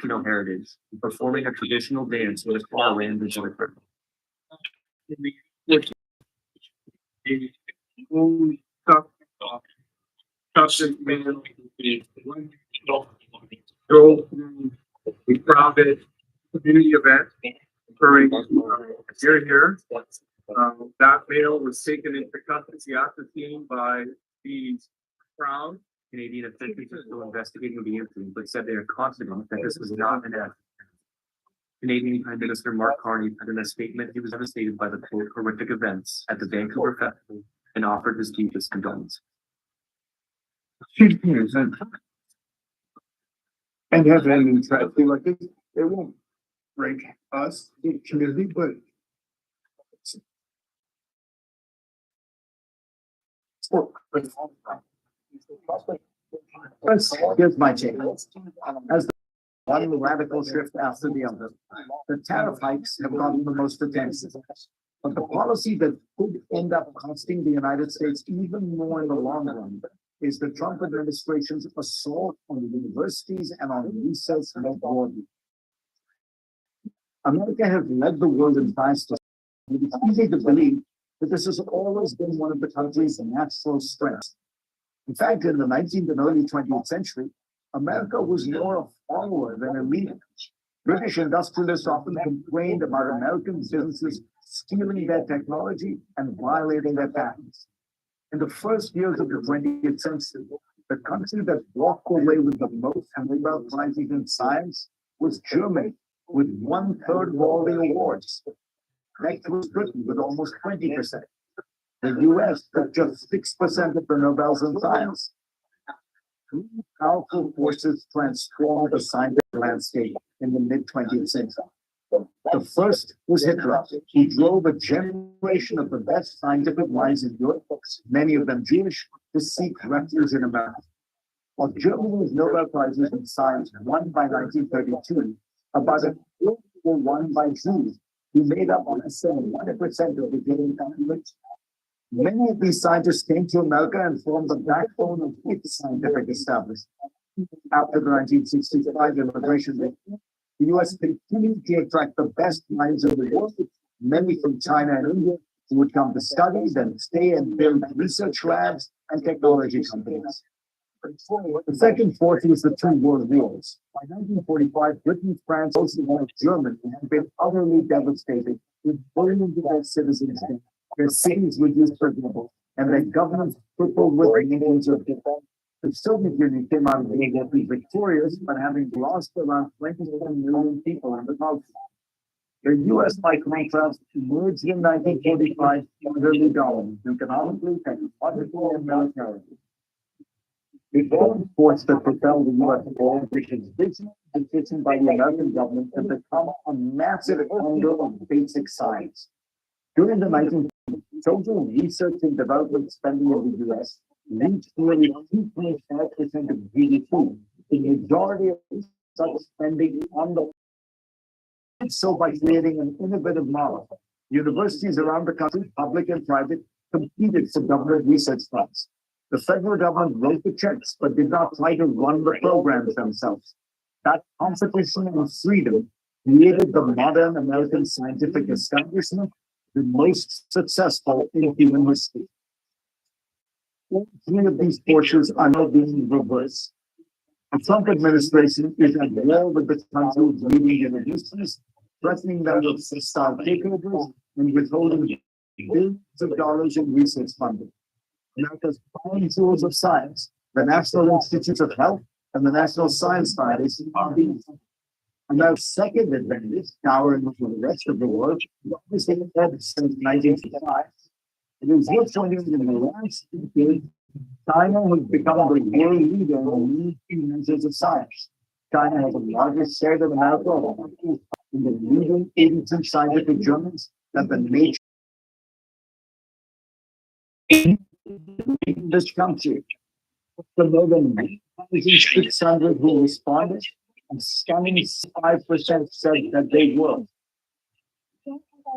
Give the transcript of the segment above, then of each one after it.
Filipino heritage, and performing a traditional dance with a choir and the joyful. Go through a private community event occurring here. That male was taken into custody after seen by the Crown. Canadian officials are still investigating the incident, but said they are confident that this was not an accident. Canadian Prime Minister Mark Carney said in a statement he was devastated by the quote horrific events at the Vancouver Festival and offered his deepest condolences. And have any tragedy like this, it won't break us, the community, but Here's my take. As one radical shift after the other, the tariff hikes have gotten the most attention. But the policy that could end up costing the United States even more in the long run is the Trump administration's assault on the universities and on research more broadly. America has led the world in science. It's easy to believe that this has always been one of the country's natural strengths. In fact, in the 19th and early 20th century, America was more a follower than a leader. British industrialists often complained about American businesses stealing their technology and violating their patents. In the first years of the 20th century, the country that walked away with the most Nobel Prizes in science was Germany, with 1/3 of all the awards. Next was Britain with almost 20%. The US took just 6% of the Nobels in science. Three powerful forces transformed the scientific landscape in the mid-20th century. The first was Hitler. He drove a generation of the best scientific minds in Europe, many of them Jewish, to seek refuge in America. While Germany's Nobel Prizes in science won by 1932, about a quarter were won by Jews, who made up less than 1% of the given population. Many of these scientists came to America and formed the backbone of its scientific establishment. After the 1965 immigration bill, the US continued to attract the best minds in the world, many from China and India, who would come to study, then stay and build research labs and technology companies. The second force was the two world wars. By 1945, Britain, France, and Germany had been utterly devastated, with billions of their citizens dead, their cities reduced for example, and their governments crippled with millions of people. The Soviet Union came out of the war victorious, but having lost around 27 million people in the conflict. The US, by contrast, emerged in 1945 utterly dominant economically, technologically, and militarily. The third force that propelled the US forward was its decision by the American government to become a massive funder of basic science. During the 1950s, total research and development spending in the US reached nearly 2.5% of GDP. The majority of such spending on the so by creating an innovative model. Universities around the country, public and private, competed for government research funds. The federal government wrote the checks, but did not try to run the programs themselves. That competition and freedom created the modern American scientific establishment, the most successful in human history. All three of these forces are now being reversed. The Trump administration is at war with the country's leading universities, threatening them with hostile takeovers and withholding billions of dollars in research funding. America's prime tools of science, the National Institutes of Health and the National Science Foundation, are being. And our second advantage, towering with the rest of the world, is obviously had since 1955. It is worth pointing out in the last decade, China has become the world leader in these key measures of science. China has the largest share of America in the leading ancient scientific journals that the nature in this country. The more than 1,600 who responded, and 75% said that they were.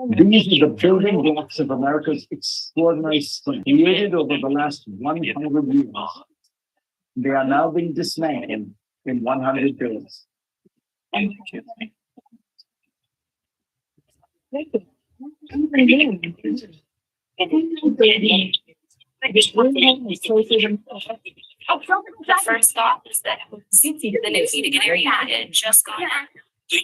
These are the building blocks of America's extraordinary strength created over the last 100 years. They are now being dismantled in 100 days. The first thought is that the new heating area had just gone up. As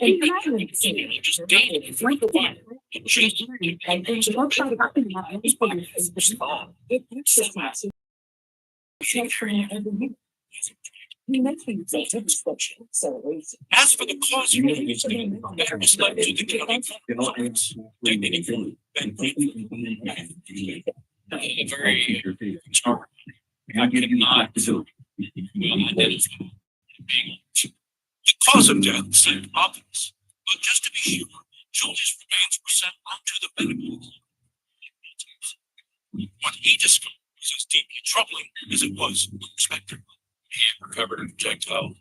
for the cause of the better is led to the county compliance. Very charming. I could not do. The cause of death seemed obvious, but just to be sure, George's remains were sent on to the medical. What he discovered was as deeply troubling as it was unexpected. He had recovered a projectile.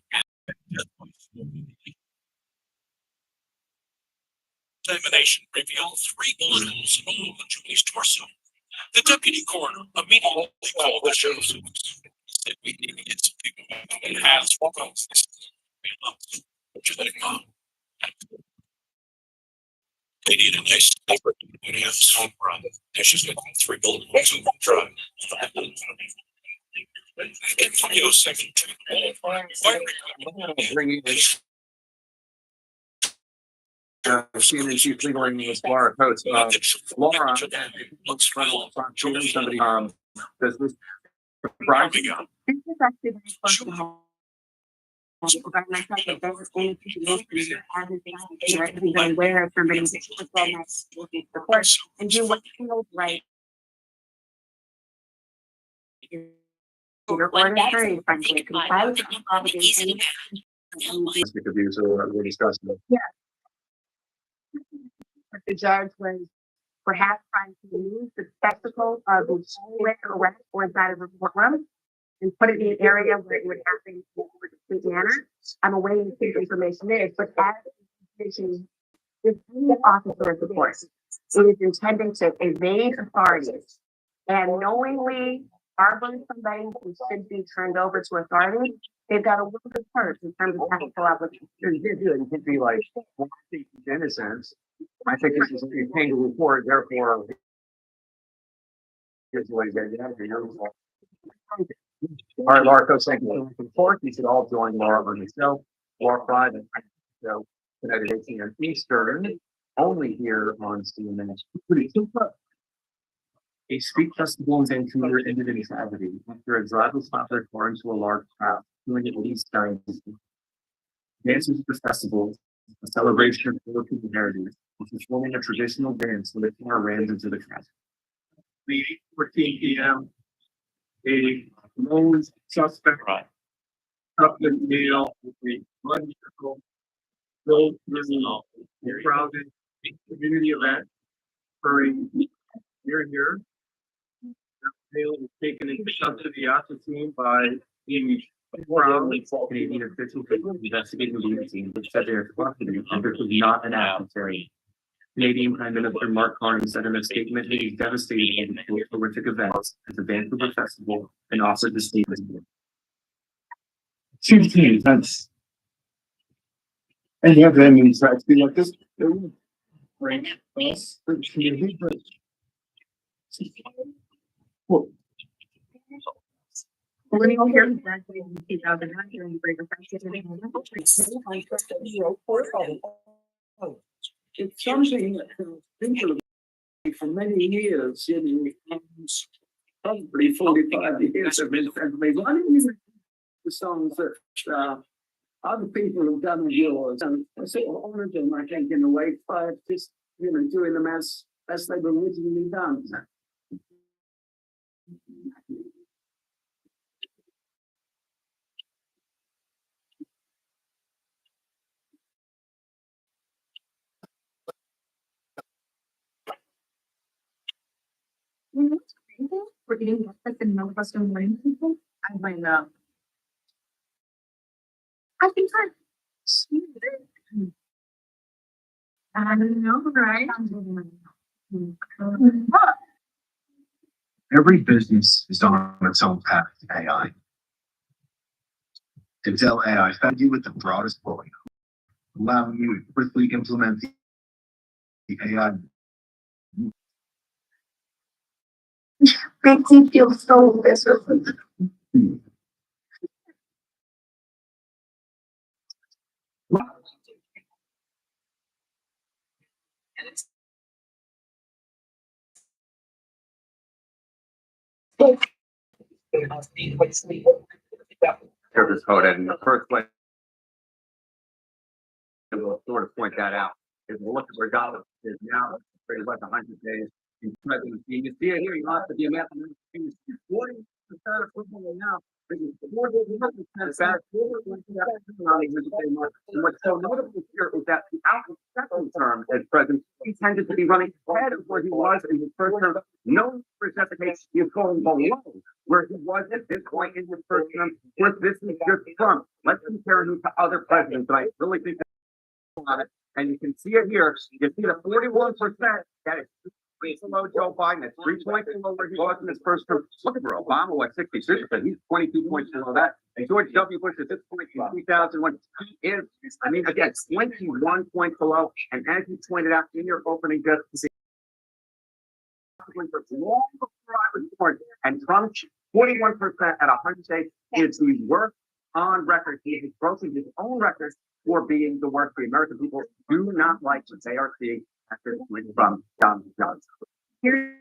Examination revealed 3 bullet holes in all of Julie's torso. The deputy coroner immediately called the sheriff's office. Said we need to get some people in house for this. They need a nice paper to have some run. There's just been 3 bullet holes in the truck. And 307 Seeing as you cleaning this Laura Coates, Laura looks somebody does this. This is actually very close to home. But myself, if there was any situation, right, to be aware of somebody support and do what feels right. Your order is very frankly, because I was obligation. Abuse or we're discussing it. Yeah. But the judge was perhaps trying to use the spectacle of the arrest or inside of a courtroom and put it in an area where it would happen in a discreet manner. I'm awaiting to see the information there, but as information is the officer of the court, it is intended to evade authorities and knowingly harboring somebody who should be turned over to authority. They've got a little bit hurt in terms of ethical obligations. It could be like, well, I think he's innocent. I think this is a pain to report, therefore. Here's what he's going to do. All right, Laura Coates, thank you for the report. You should all join Laura on the show. Laura Friday, so tonight at 18 on Eastern, only here on CNN. A street festival in Vancouver ended in tragedy after a driver slapped their car into a large crowd, killing at least 9 people. Dancers at the festival, a celebration of Filipino heritage, was performing a traditional dance when the car ran into the traffic. The 14 p.m. A lone suspect, couple male with a mud vehicle, drove through a crowded community event occurring here. The male was taken into custody at the scene by the Canadian officials investigating the scene, which said they are custody and this was not an adversary. Canadian Prime Minister Mark Carney said in a statement he is devastated by the horrific events at the Vancouver Festival and offered the statement. 15, that's. And you have them in fact be like this. They won't break us, the community, but. Well, Millennial here graduated in 2009 during the Great Depression. It's something that people have for many years, probably 45 years have been friends with me. Why don't you read the songs that other people have done of yours? And I sort of honored them, I think, in a way, by just, doing them as they were originally done. What's crazy? We're eating breakfast and none of us don't learn people. I might know. I think I don't know, right? every business is on its own path to AI. To tell AI, found you with the broadest portfolio. allowing you to quickly implement the AI. Makes me feel so miserable. Service code, and the first way will sort of point that out is we'll look at where Donald is now, pretty much 100 days in presidency. You see it here, you have to be a mathematician. 40% of people now. And what's so notable here is that throughout his second term as president, he tended to be running ahead of where he was in his first term. No representation is going below where he was at this point in his first term. Where this is just Trump. Let's compare him to other presidents. And I really think on it, and you can see it here. You see the 41% that is 3 below Joe Biden. It's 3 points below where he was in his first term. Look at Obama, what 63%. He's 22 points below that. And George W. Bush at this point in 2001, he is, I mean, again, 21 points below. And as you pointed out in your opening, just long before I was born, and Trump 41% at 100 days is the worst on record. He has broken his own record for being the worst. The American people do not like what they are seeing at this point from Donald Trump. Here's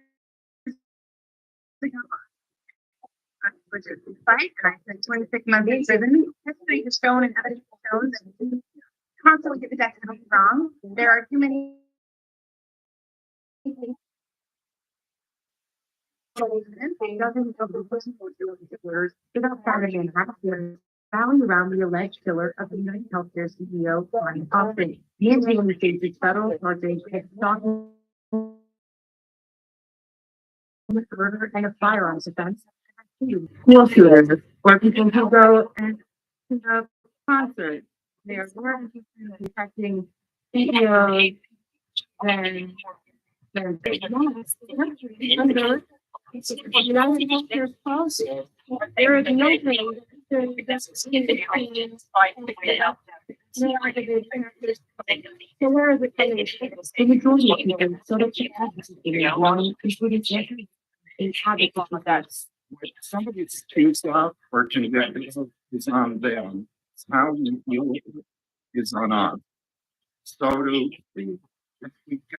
which is despite, and I said 26 months in prison. History has shown and evidence shows that we constantly get the death penalty wrong. There are too many dozens of without Saturday and a half years rallying around the alleged killer of the United Healthcare CEO, Brian Thompson. The Indiana faces federal charges of stalking, murder, and a firearms offense. School shooters or people who go and to the concert. They are more interested in protecting CEOs than under the United Healthcare policy. There is no way so where are the candidates? The majority of people, so that you have including Somebody's choose or conviction is on them. How you feel is on us. So to